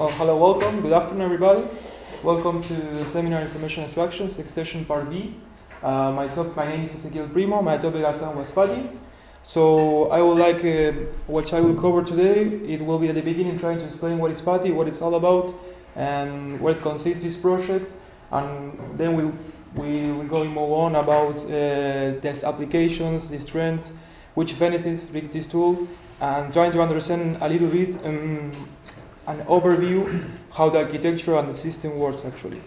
Hello, welcome. Good afternoon, everybody. Welcome to the seminar Information Extraction, session part B. My name is Ezequiel Primo. My topic was PuTTY. So I would like, what I will cover today, it will be at the beginning trying to explain what is PuTTY, what it's all about, and what consists this project. And then we will go and move on about these applications, these trends, which benefits with this tool, and trying to understand a little bit an overview how the architecture and the system works actually.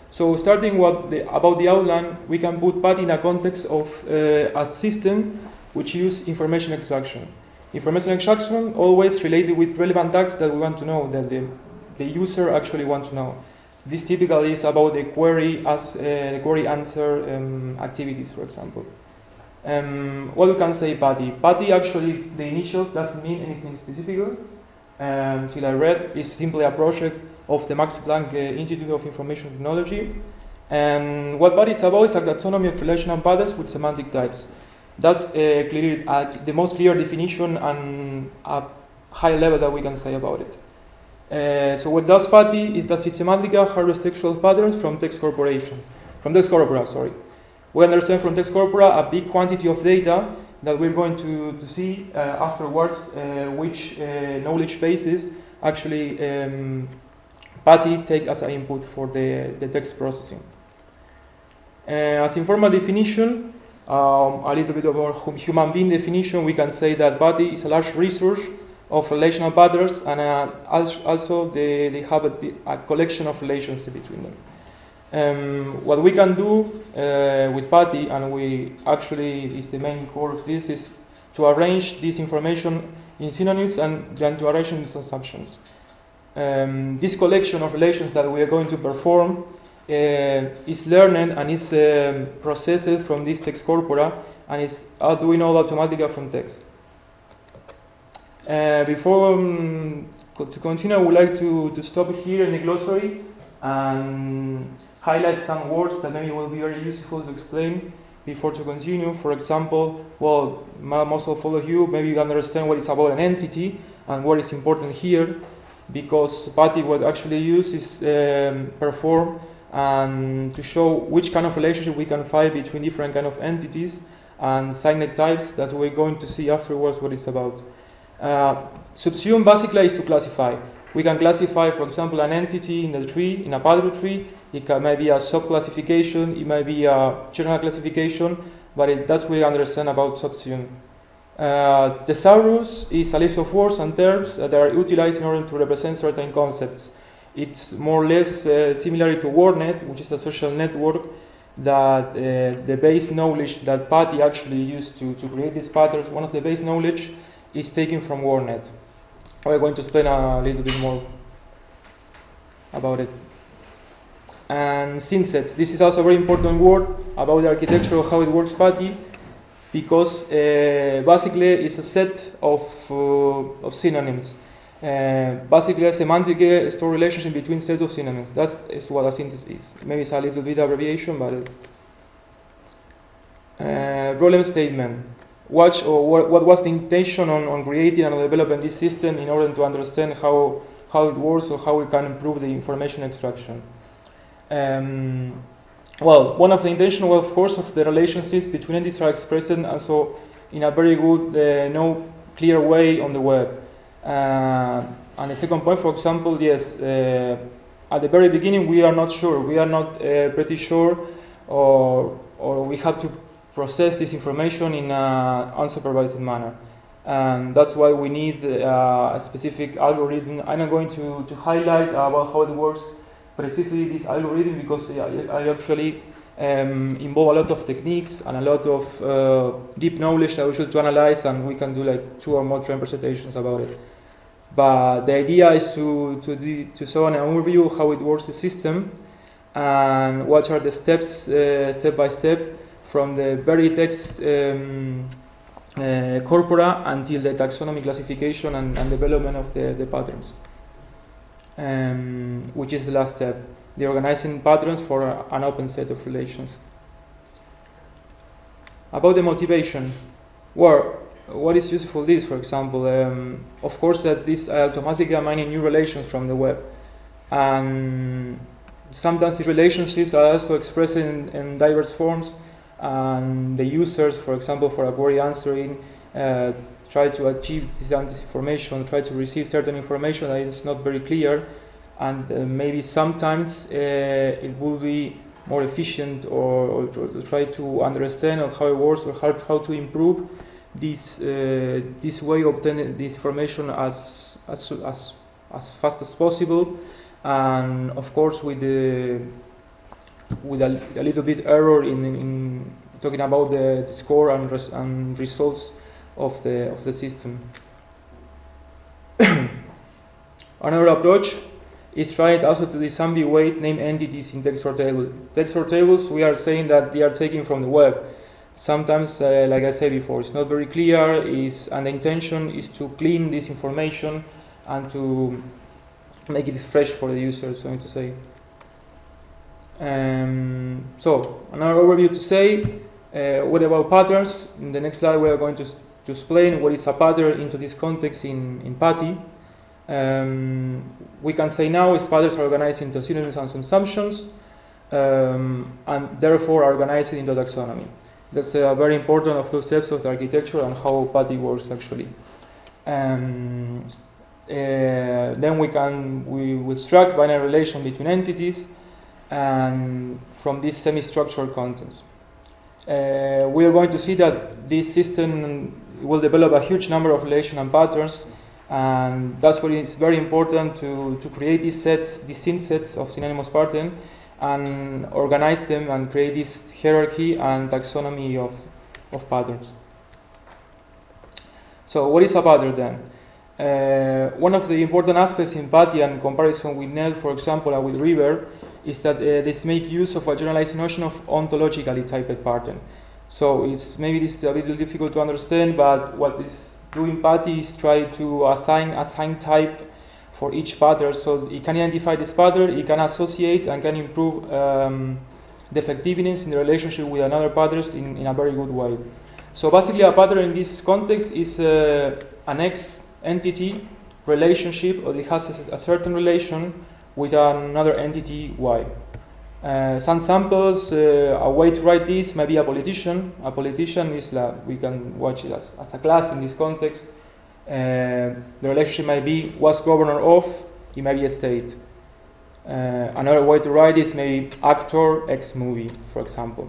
So starting about the outline, we can put PuTTY in a context of a system which uses information extraction. Information extraction always related with relevant tasks that we want to know, that the user actually wants to know. This typically is about the query answer activities, for example. What we can say PuTTY? PuTTY actually, the initials doesn't mean anything specific. Till I read, is simply a project of the Max Planck Institute of Information Technology. And what PuTTY is about is a taxonomy of relational patterns with semantic types. That's clearly the most clear definition and a high level that we can say about it. So what does PuTTY is that Systematica harvests textual patterns from text corpora. We understand from text corpora a big quantity of data that we're going to see afterwards, which knowledge bases actually PuTTY take as an input for the text processing. As informal definition, a little bit of more human being definition, we can say that PuTTY is a large resource of relational patterns, and also they have a collection of relations between them. What we can do with PuTTY, and we actually is the main core of this, is to arrange this information in synonyms and then to arrange in assumptions. This collection of relations that we are going to perform is learned and is processed from this text corpora and is doing all automatically from text. Before to continue, I would like to stop here in the glossary and highlight some words that maybe will be very useful to explain before to continue. For example, well, most of all of you maybe understand what it's about an entity and what is important here, because PuTTY what actually uses is perform and to show which kind of relationship we can find between different kind of entities and signed types that we're going to see afterwards what it's about. Subsume basically is to classify. We can classify, for example, an entity in the tree, in a PuTTY tree. It may be a sub-classification, it may be a general classification, but that's what we understand about subsume. Thesaurus is a list of words and terms that are utilized in order to represent certain concepts. It's more or less similar to WordNet, which is a social network that the base knowledge that PuTTY actually used to create these patterns, one of the base knowledge is taken from WordNet. We're going to explain a little bit more about it. And synsets. This is also a very important word about the architecture of how it works PuTTY, because basically it's a set of synonyms. Basically, a semantic store relationship between sets of synonyms. That is what a syntax is. Maybe it's a little bit abbreviation, but problem statement. What was the intention on creating and developing this system in order to understand how it works or how we can improve the information extraction? Well, one of the intentions, well, of course, of the relationships between entities are expressed also in a very good, clear way on the web. And the second point, for example, yes, at the very beginning we are not sure, we are not pretty sure, or we have to process this information in an unsupervised manner. And that's why we need a specific algorithm. I'm not going to highlight about how it works precisely, this algorithm, because I actually involve a lot of techniques and a lot of deep knowledge that we should to analyze, and we can do like 2 or more presentations about it. But the idea is to show an overview of how it works the system and what are the steps, step by step, from the very text corpora until the taxonomy classification and development of the patterns, which is the last step, the organizing patterns for an open set of relations. About the motivation, well, what is useful this, for example? Of course, that this automatically mining new relations from the web, and sometimes these relationships are also expressed in diverse forms, and the users, for example, for a query answering, try to achieve this information, try to receive certain information that is not very clear, and maybe sometimes it will be more efficient or try to understand how it works or how to improve this way of obtaining this information as fast as possible, and of course with a little bit error in talking about the score and results of the system. Another approach is trying also to disambiguate named entities in text or tables. Text or tables, we are saying that they are taken from the web. Sometimes, like I said before, it's not very clear, and the intention is to clean this information and to make it fresh for the user, so to say. So, another overview to say, what about patterns? In the next slide we are going to explain what is a pattern into this context in PaTI. We can say now is patterns are organized into synonyms and assumptions, and therefore are organized into taxonomy. That's very important of those steps of the architecture and how PaTI works actually. Then we extract binary relation between entities and from these semi-structured contents. We are going to see that this system will develop a huge number of relations and patterns, and that's why it's very important to create these sets, distinct sets of synonymous patterns, and organize them and create this hierarchy and taxonomy of patterns. So what is a pattern then? One of the important aspects in PaTI and comparison with NEL, for example, and with River, is that this make use of a generalized notion of ontologically typed pattern. So maybe this is a little difficult to understand, but what is doing PaTI is try to assign type for each pattern, so it can identify this pattern, it can associate and can improve the effectiveness in the relationship with another patterns in a very good way. So basically a pattern in this context is an X entity relationship, or it has a certain relation with another entity Y. Some samples, a way to write this may be a politician. A politician is we can watch it as a class in this context. The relationship might be was governor of, it may be a state. Another way to write this may be actor X movie, for example.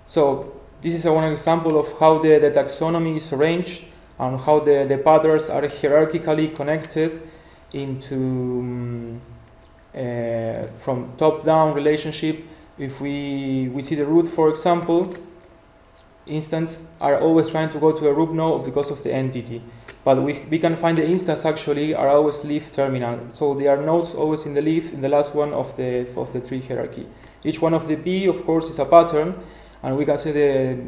So this is one example of how the taxonomy is arranged and how the patterns are hierarchically connected into from top-down relationship. If we see the root, for example, instance are always trying to go to a root node because of the entity, but we can find the instance actually are always leaf terminal, so there are nodes always in the leaf, in the last one of the tree hierarchy. Each one of the B, of course, is a pattern, and we can say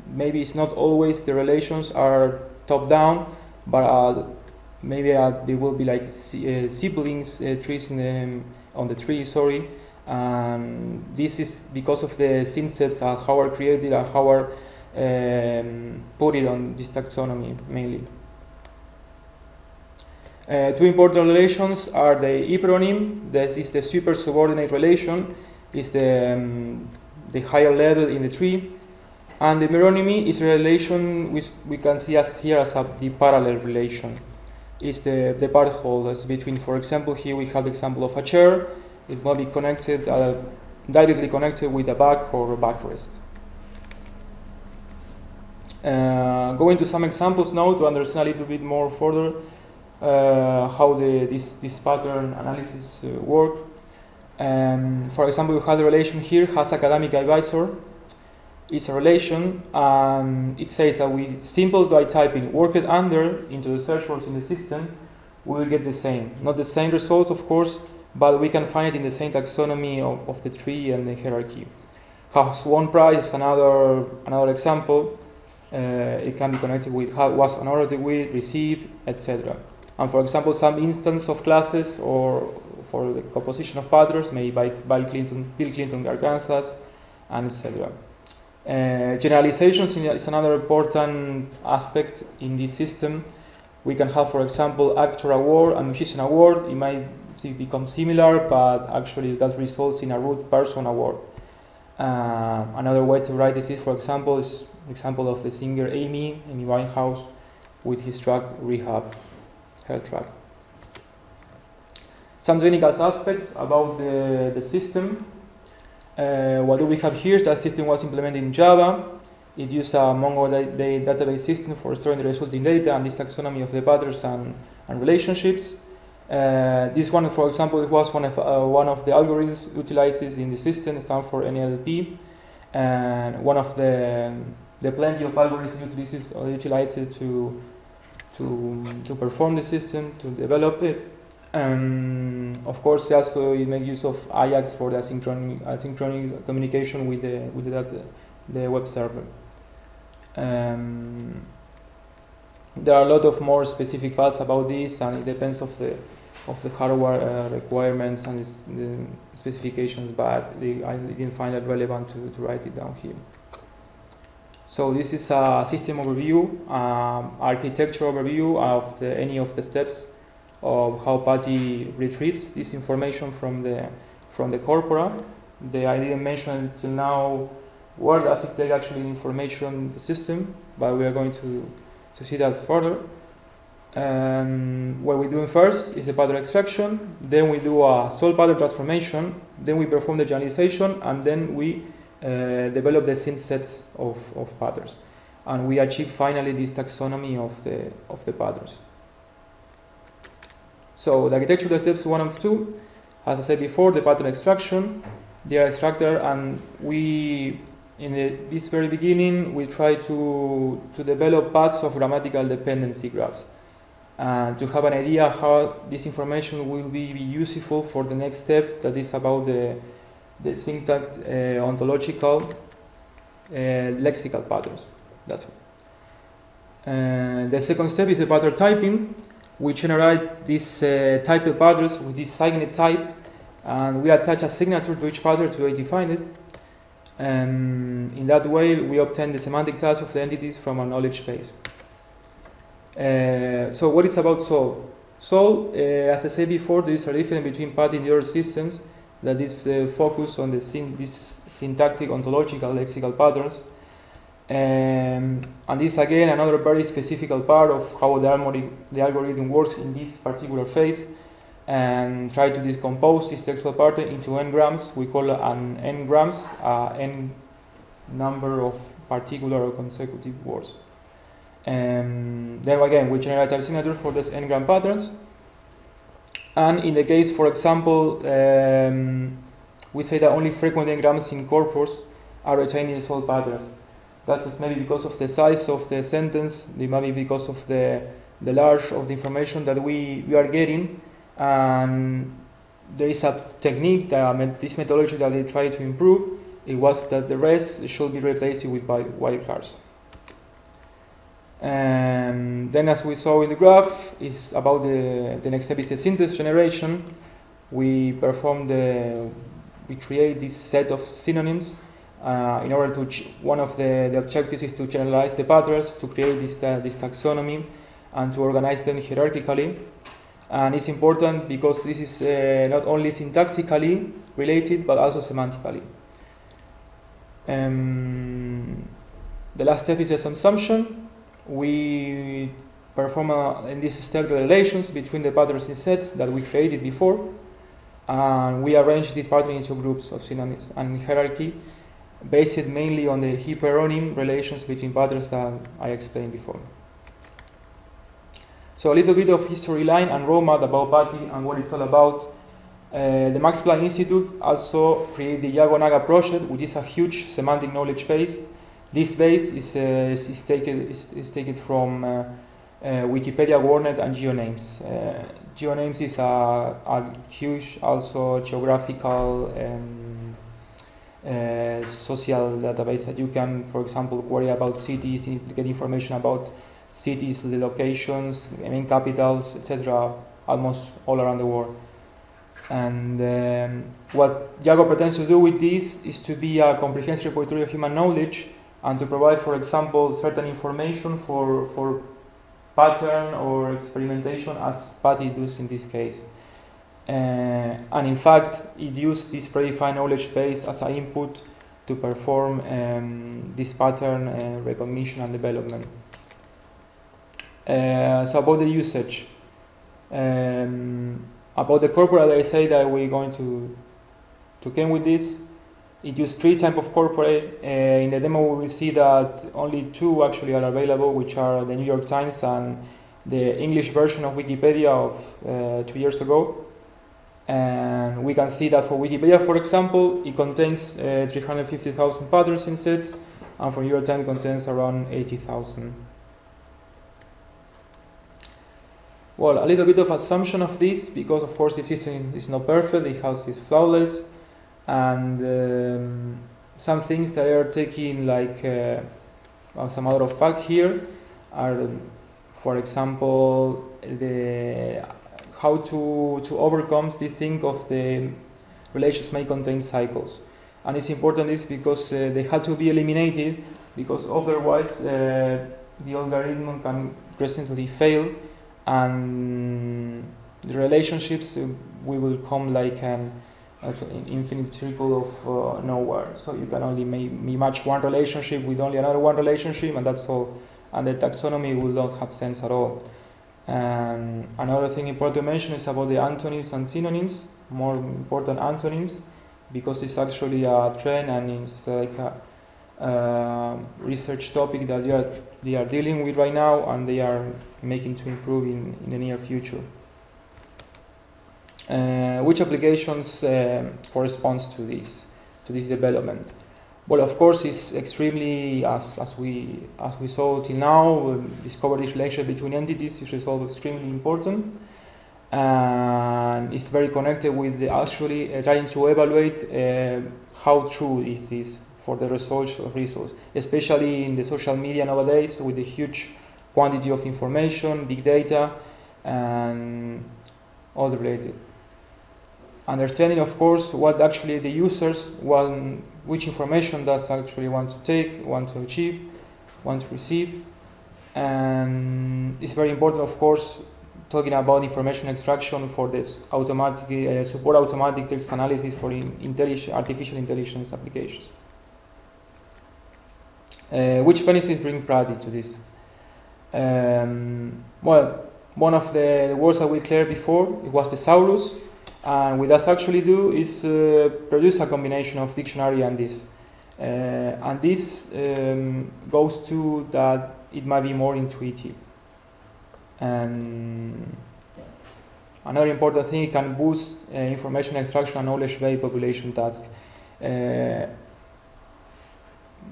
maybe it's not always the relations are top down, but maybe they will be like siblings trees on the tree, sorry. And this is because of the synsets how are created and how are put it on this taxonomy mainly. Two important relations are the hyperonym. This is the super subordinate relation, is the higher level in the tree, and the meronymy is a relation which we can see here as the parallel relation. Is the part holders between, for example, here we have the example of a chair. It might be connected, directly connected with a back or a backrest. Going to some examples now to understand a little bit more further how this pattern analysis work. For example, we have the relation here has academic advisor. It's a relation, and it says that we simple by typing worked under into the search words in the system, we will get the same. Not the same results, of course, but we can find it in the same taxonomy of the tree and the hierarchy. Has won prize, another example. It can be connected with how was honored with, received, etc. And for example, some instance of classes or for the composition of patterns, maybe by Bill Clinton Arkansas, and etc. Generalizations is another important aspect in this system. We can have, for example, actor award and musician award. It might become similar, but actually that results in a root person award. Another way to write this is, for example, is example of the singer Amy Winehouse with his track Rehab, her track. Some technical aspects about the system. What do we have here? That system was implemented in Java. It used a MongoDB database system for storing the resulting data and this taxonomy of the patterns and relationships. This one, for example, it was one of the algorithms utilized in the system, stands for NLP, and one of the plenty of algorithms utilized to perform the system, to develop it. Of course, also it makes use of Ajax for the asynchronous communication with the web server. There are a lot of more specific files about this, and it depends of the hardware requirements and the specifications, but I didn't find it relevant to write it down here. So this is a system overview, architecture overview of any of the steps of how PuTTY retrieves this information from the corpora. I didn't mention until now where does it take actually information in the system, but we are going to see that further. What we're doing first is the pattern extraction, then we do a solve pattern transformation, then we perform the generalization, and then we develop the sets of patterns, and we achieve finally this taxonomy of the patterns. So the architecture steps 1 and 2, as I said before, the pattern extraction, the extractor, and we this very beginning we try to develop paths of grammatical dependency graphs, and to have an idea how this information will be useful for the next step, that is about the syntax ontological lexical patterns. That's it. The second step is the pattern typing. We generate these typed patterns with this signet type, and we attach a signature to each pattern to define it. In that way, we obtain the semantic tags of the entities from a knowledge base. So what is about Sol? Sol, as I said before, there is a difference between PuTTY and the other systems that is focused on these syntactic ontological lexical patterns. And this again another very specific part of how the algorithm works in this particular phase, and try to decompose this textual pattern into n-grams. We call an n-grams n number of particular or consecutive words. Then again we generate type signature for these n-gram patterns, and in the case, for example, we say that only frequent n-grams in corpus are retained in solved patterns. That's maybe because of the size of the sentence, it might be because of the large of the information that we are getting, and there is a technique that this methodology that they try to improve. It was that the rest should be replaced with wildcards. And then, as we saw in the graph, is about the next step is the syntax generation. We create this set of synonyms. In order to, one of the objectives is to generalize the patterns, to create this taxonomy, and to organize them hierarchically. And it's important because this is not only syntactically related, but also semantically. The last step is the assumption. We perform in this step the relations between the patterns in sets that we created before, and we arrange this pattern into groups of synonyms and hierarchy, based mainly on the hyperonym relations between patterns that I explained before. So a little bit of history line and roadmap about PuTTY and what it's all about. The Max Planck Institute also created the Yago-Naga project, which is a huge semantic knowledge base. This base is taken from Wikipedia, WordNet, and GeoNames. GeoNames is a huge also geographical social database that you can, for example, query about cities, get information about cities, the locations, main capitals, etc., almost all around the world. And what Django pretends to do with this is to be a comprehensive repository of human knowledge and to provide, for example, certain information for pattern or experimentation, as PATI does in this case. And in fact, it used this predefined knowledge base as an input to perform this pattern recognition and development. So about the usage. About the corpora, I say that we're going to come with this. It uses 3 types of corpora. In the demo, we will see that only 2 actually are available, which are the New York Times and the English version of Wikipedia of 2 years ago. And we can see that for Wikipedia, for example, it contains 350,000 patterns in sets, and for New York Times, it contains around 80,000. Well, a little bit of assumption of this, because of course the system is not perfect, it has its flawless, and some things that are taking like as a matter of fact here are, for example, how to overcome the thing of the relations may contain cycles. And it's important is because they had to be eliminated, because otherwise the algorithm can presently fail, and the relationships we will come like an infinite circle of nowhere. So you can only match one relationship with only another one relationship, and that's all. And the taxonomy will not have sense at all. And another thing important to mention is about the antonyms and synonyms, more important antonyms, because it's actually a trend and it's like a research topic that they are dealing with right now, and they are making to improve in the near future. Which applications corresponds to this development? Well, of course, it's extremely, as we saw till now, discover this relationship between entities is resolved extremely important, and it's very connected with actually trying to evaluate how true is this for the results of results, especially in the social media nowadays with the huge quantity of information, big data, and all the related. Understanding, of course, what actually the users want, which information does actually want to take, want to achieve, want to receive. And it's very important, of course, talking about information extraction for this automatic, support automatic text analysis for artificial intelligence applications. Which benefits bring Prati to this? Well, one of the words that we cleared before, it was thesaurus. And what that actually do is produce a combination of dictionary and this. And this goes to that it might be more intuitive. And another important thing, it can boost information extraction and knowledge-based population task.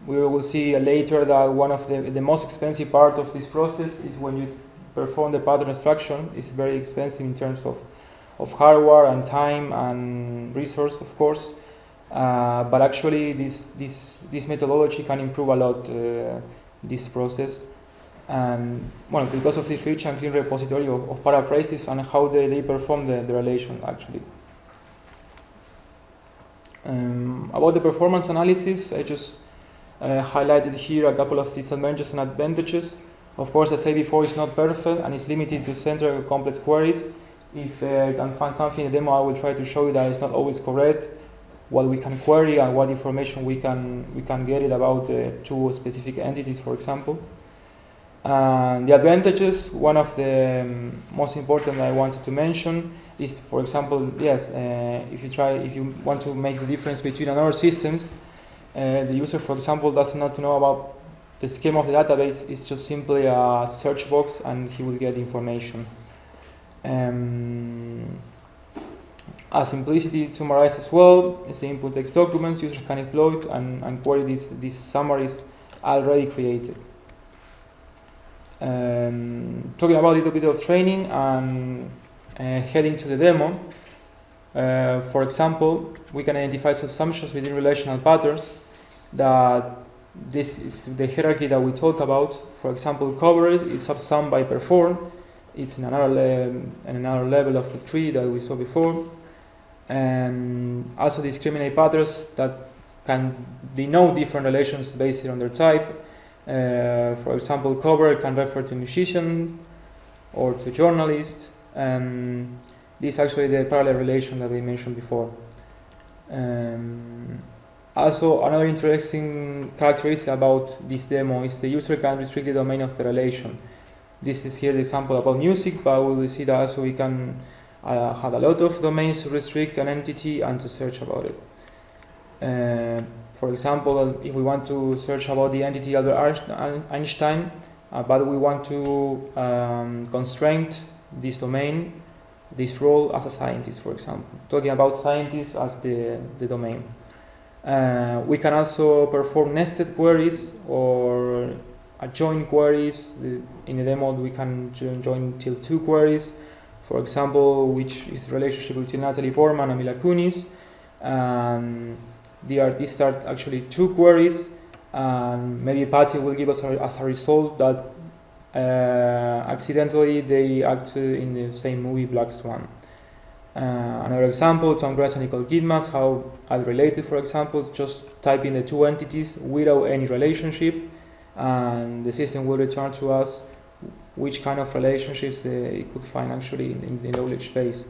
We will see later that one of the most expensive part of this process is when you perform the pattern extraction. It's very expensive in terms of hardware and time and resource, of course, but actually this methodology can improve a lot this process, and well, because of this rich and clean repository of paraphrases and how they perform the relation actually. About the performance analysis, I just highlighted here a couple of disadvantages and advantages. Of course, as I said before, it's not perfect and it's limited to central complex queries. If I can find something in the demo, I will try to show you that it's not always correct, what we can query and what information we can get it about 2 specific entities, for example. The advantages, one of the most important I wanted to mention is, for example, yes, if you want to make the difference between another systems, the user, for example, does not know about the schema of the database. It's just simply a search box and he will get information. As simplicity summarized as well, it's the input text documents, users can exploit and query these summaries already created. Talking about a little bit of training and heading to the demo, for example, we can identify assumptions within relational patterns that this is the hierarchy that we talk about. For example, coverage is subsummed by perform. It's in another level of the tree that we saw before. and also discriminate patterns that can denote different relations based on their type. For example, cover can refer to musician or to journalist, and this is actually the parallel relation that we mentioned before. Also, another interesting characteristic about this demo is the user can restrict the domain of the relation. This is here the example about music, but we will see that also we can have a lot of domains to restrict an entity and to search about it. For example, if we want to search about the entity Albert Einstein, but we want to constrain this domain, this role as a scientist, for example, talking about scientists as the domain. We can also perform nested queries or join queries. In the demo, we can join till 2 queries. For example, which is the relationship between Natalie Portman and Mila Kunis. These are actually 2 queries, and maybe Patty will give us as a result that accidentally they act in the same movie, Black Swan. Another example, Tom Cruise and Nicole Kidman, how are related, for example, just type in the 2 entities without any relationship, and the system will return to us which kind of relationships it could find actually in the knowledge space.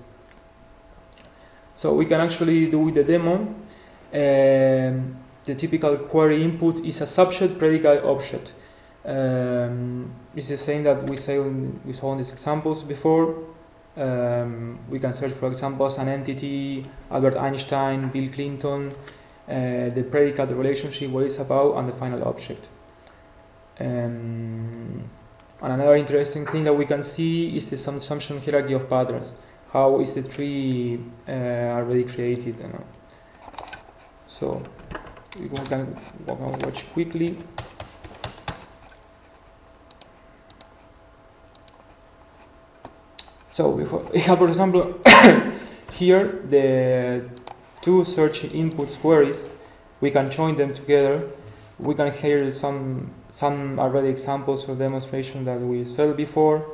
So we can actually do with the demo. The typical query input is a subject, predicate, object. It's the same that we saw in these examples before. We can search, for example, as an entity, Albert Einstein, Bill Clinton, the predicate, the relationship, what it's about, and the final object. And another interesting thing that we can see is the assumption hierarchy of patterns. How is the tree already created? You know? So we can watch quickly. So we have, for example, here the 2 search input queries. We can join them together. We can hear some already examples of demonstration that we saw before.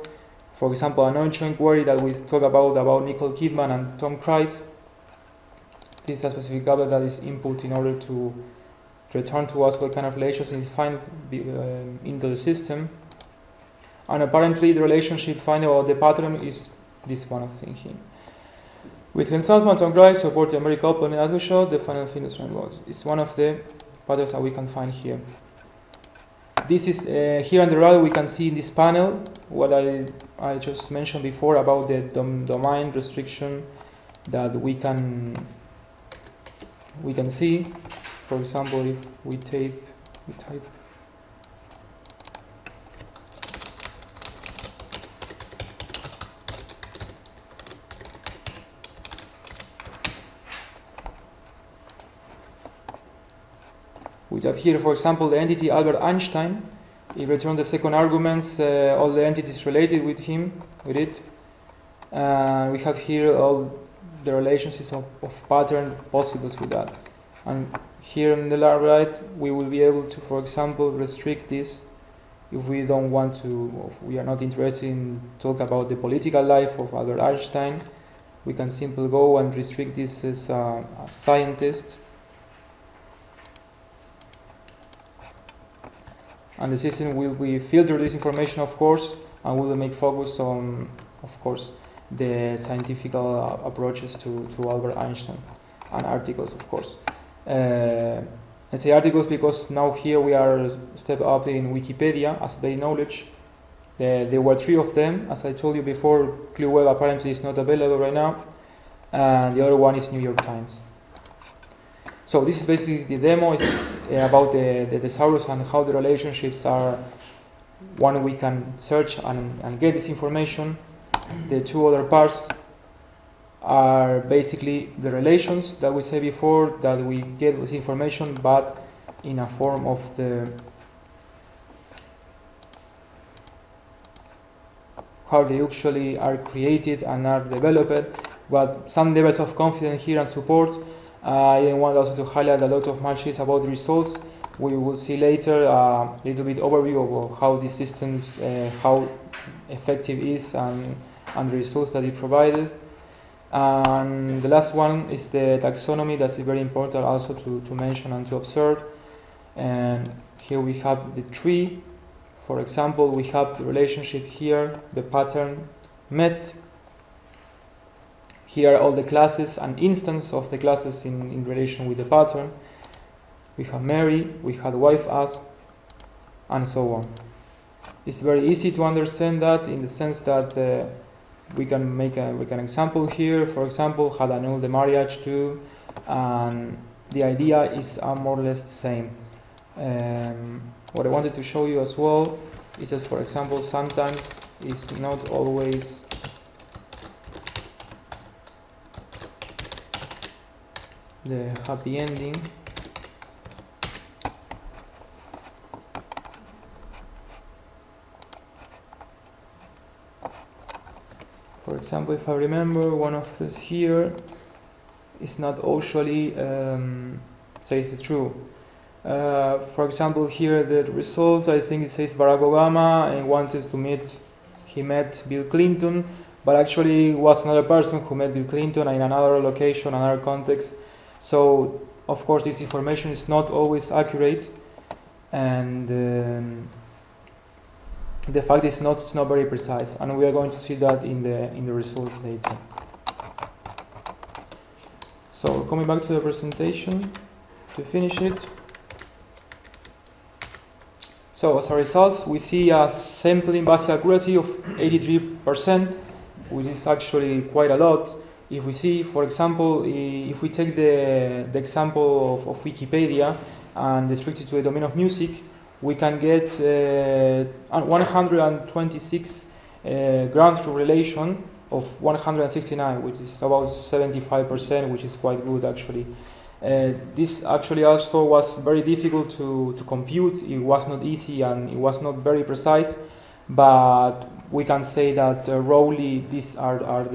For example, an on-join query that we talk about Nicole Kidman and Tom Cruise. This is a specific gablet that is input in order to return to us what kind of relations is found into the system. And apparently the relationship find about the pattern is this one of thing here. With Ken Salzman, Tom Cruise support the American couple, as we showed, the final fitness trend was. It's one of the patterns that we can find here. This is here on the right. We can see in this panel what I just mentioned before about the domain restriction that we can see. For example, if we type here, for example, the entity Albert Einstein. It returns the second arguments, all the entities related with it. We have here all the relationships of pattern possible with that. And here on the right, we will be able to, for example, restrict this if we don't want to, if we are not interested in talk about the political life of Albert Einstein. We can simply go and restrict this as a scientist. And the system will filter this information, of course, and will make focus on, of course, the scientific approaches to Albert Einstein and articles, of course. I say articles because now here we are step up in Wikipedia as base knowledge. There were 3 of them. As I told you before, ClueWeb apparently is not available right now. And the other one is New York Times. So this is basically the demo. It's about the thesaurus and how the relationships are. One, we can search and get this information. The 2 other parts are basically the relations that we said before, that we get this information, but in a form of how they actually are created and are developed. But some levels of confidence here and support. I want also to highlight a lot of matches about the results. We will see later a little bit overview of how these systems, how effective it is and the results that it provided. And the last one is the taxonomy. That's very important also to mention and to observe. And here we have the tree. For example, we have the relationship here, the pattern met. Here are all the classes, an instance of the classes in relation with the pattern. We have Mary, we have wife as, and so on. It's very easy to understand that in the sense that we can make an example here. For example, had annulled the marriage too, and the idea is more or less the same. What I wanted to show you as well is that, for example, sometimes it's not always the happy ending. For example, if I remember, one of this here is not usually says it true. For example, here the result, I think it says Barack Obama and wanted to meet, he met Bill Clinton, but actually was another person who met Bill Clinton in another location, another context. So, of course, this information is not always accurate, and the fact is it's not very precise, and we are going to see that in the results later. So, coming back to the presentation to finish it. So, as a result, we see a sampling base accuracy of 83%, which is actually quite a lot. If we see, for example, if we take the example of Wikipedia and restrict it to the domain of music, we can get 126 ground truth relation of 169, which is about 75%, which is quite good actually. This actually also was very difficult to compute. It was not easy and it was not very precise, but we can say that roughly these are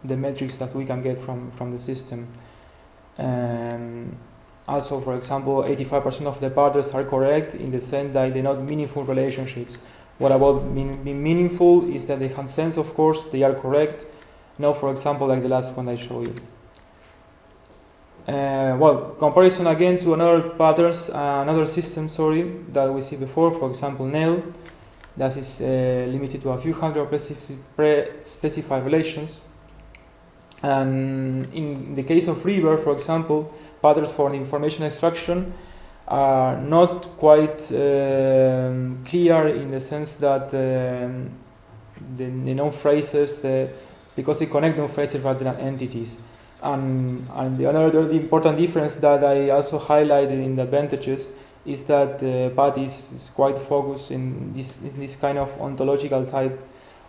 the metrics that we can get from the system. And also, for example, 85% of the patterns are correct in the sense that they're not meaningful relationships. What about being meaningful is that they have sense, of course, they are correct. Now, for example, like the last one I showed you. Well, comparison again to another patterns, another system, that we see before, for example, NEL, that is limited to a few hundred pre-specified relations. And in the case of River, for example, patterns for information extraction are not quite clear in the sense that the known phrases, because they connect known phrases rather than entities. And the important difference that I also highlighted in the advantages is that PAT is quite focused in this kind of ontological type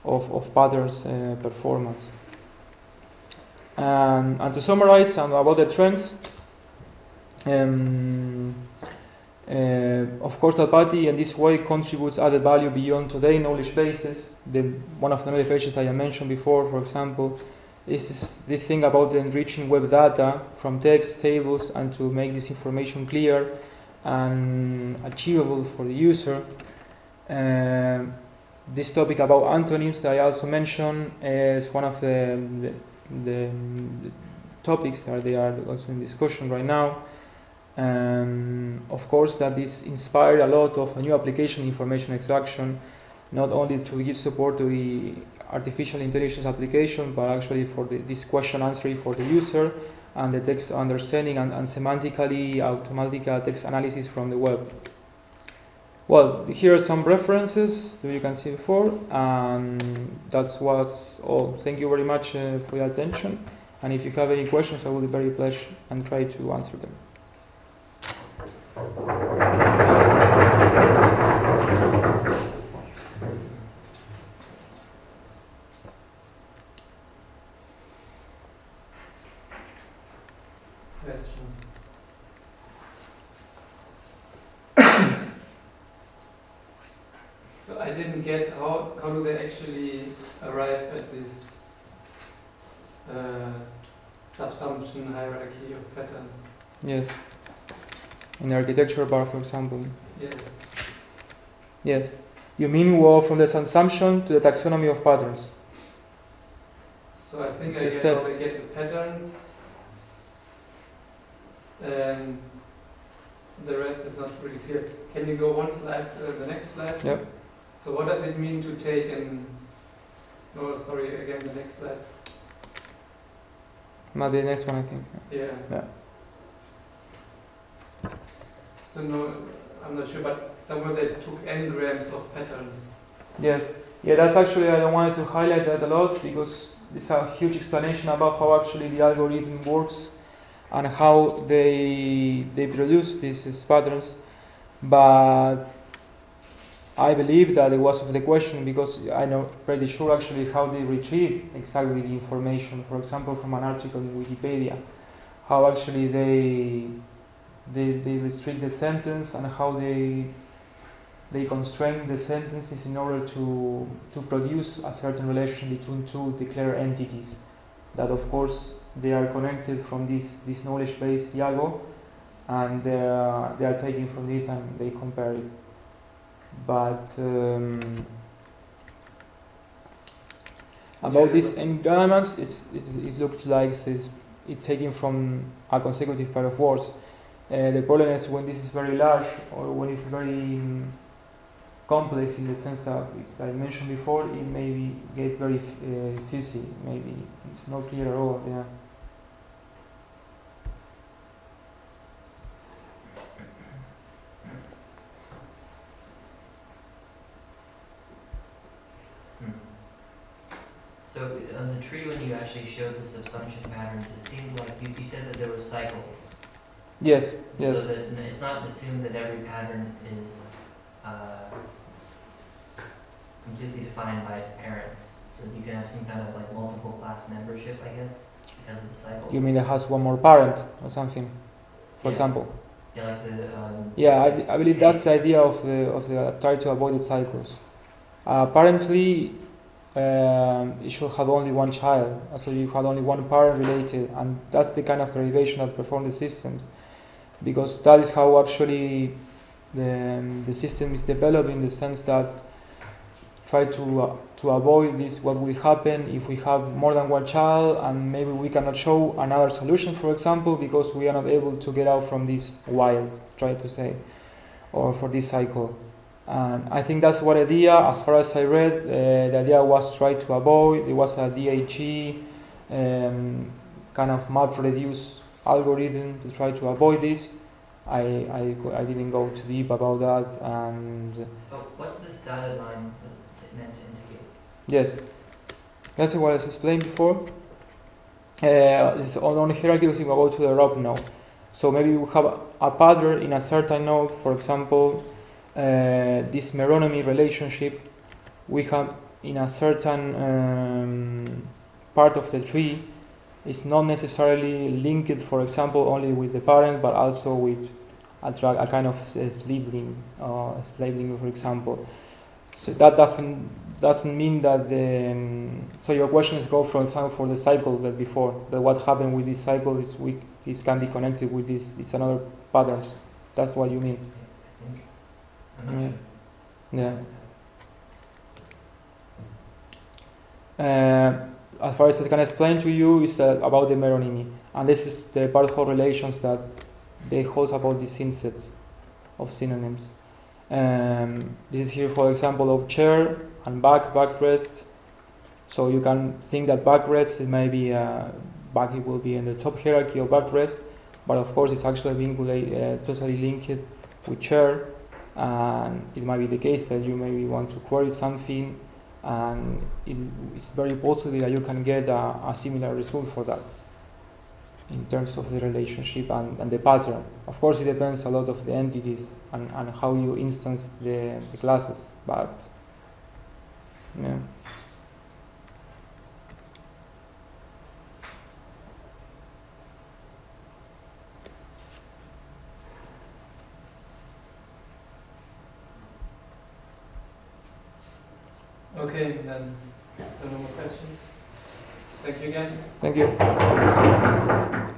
of patterns performance. And to summarize about the trends, of course, Alpati in this way contributes added value beyond today's knowledge bases. One of the knowledge bases that I mentioned before, for example, is this thing about enriching web data from text, tables, and to make this information clear and achievable for the user. This topic about antonyms that I also mentioned is one of the topics that they are also in discussion right now. Of course, that this inspired a lot of new application information extraction, not only to give support to the artificial intelligence application, but actually for this question answering for the user and the text understanding and semantically automatic text analysis from the web. Well, here are some references that you can see before, and that was all. Thank you very much for your attention, and if you have any questions, I will be very pleased and try to answer them. So I didn't get how do they actually arrive at this subsumption hierarchy of patterns? Yes. In the architecture bar, for example. Yes. Yes. You mean well from the subsumption to the taxonomy of patterns. So So I think I The get step. how they get the patterns, and the rest is not really clear. Can you go one slide, the next slide? Yep. So what does it mean to take an, oh sorry, again the next slide. Might be the next one, I think. Yeah. Yeah. So no, I'm not sure, but somewhere they took n grams of patterns. Yes. Yeah, that's actually, I wanted to highlight that a lot because it's a huge explanation about how actually the algorithm works and how they produce these patterns. But I believe that it was of the question because I'm not pretty sure actually how they retrieve exactly the information, for example, from an article in Wikipedia, how actually they restrict the sentence and how they constrain the sentences in order to produce a certain relation between two declared entities that of course they are connected from this knowledge base Yago, and they are taking from it and they compare it. But about these environments, it looks like it's taken from a consecutive pair of words. The problem is when this is very large or when it's very complex in the sense that I mentioned before, it may get very fuzzy. Maybe it's not clear at all. Yeah. So on the tree, when you actually showed the subsumption patterns, it seemed like you said that there were cycles. Yes. Yes. So that it's not assumed that every pattern is completely defined by its parents. So you can have some kind of like multiple class membership, I guess, because of the cycles. You mean it has one more parent or something, for Yeah. example? Yeah, like the. Yeah, I believe that's the idea of the try to avoid the cycles. Apparently, it should have only one child, so you have only one parent related, and that's the kind of derivation that perform the systems, because that is how actually the system is developed in the sense that try to avoid this, what will happen if we have more than one child and maybe we cannot show another solution, for example, because we are not able to get out from this while, try to say, or for this cycle. And I think that's what idea, as far as I read, the idea was try to avoid. It was a DAG kind of MapReduce algorithm to try to avoid this. I didn't go too deep about that. And oh, what's this dotted line meant to indicate? yes, that's what I explained before. It's on hierarchy we go to the rope node. So maybe we have a pattern in a certain node, for example, this meronomy relationship we have in a certain part of the tree is not necessarily linked, for example, only with the parent, but also with a kind of sibling, for example. So that doesn't mean that the so your questions go from for the cycle that before, that what happened with this cycle is this can be connected with this another patterns. That's what you mean. I'm not sure. Yeah. As far as I can explain to you is about the meronymy, and this is the part of relations that they hold about these insets of synonyms. This is here, for example, of chair and backrest. So you can think that backrest, it may be back, it will be in the top hierarchy of backrest, but of course it's actually being totally linked with chair, and it might be the case that you maybe want to query something, and it's very possible that you can get a similar result for that in terms of the relationship and the pattern. Of course, it depends a lot of the entities and how you instance the classes, but yeah. Okay, then no more questions. Thank you again. Thank you.